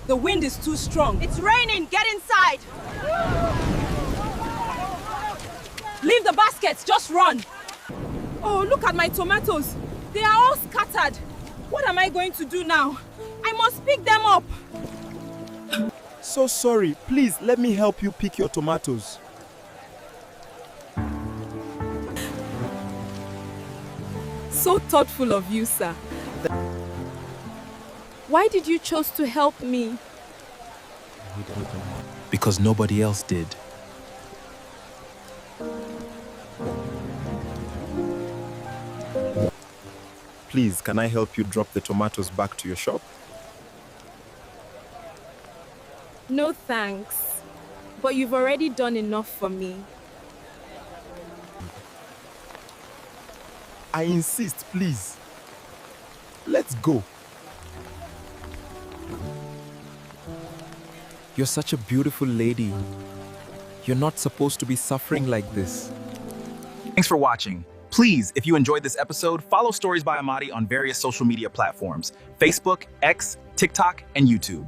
The wind is too strong. It's raining. Get inside. Leave the baskets. Just run. Oh, look at my tomatoes. They are all scattered. What am I going to do now? I must pick them up. So sorry. Please, let me help you pick your tomatoes. So thoughtful of you, sir. Why did you choose to help me? Because nobody else did. Please, can I help you drop the tomatoes back to your shop? No thanks. But you've already done enough for me. I insist, please. Let's go. You're such a beautiful lady. You're not supposed to be suffering like this. Thanks for watching. Please, if you enjoyed this episode, follow Stories by Amadi on various social media platforms: Facebook, X, TikTok, and YouTube.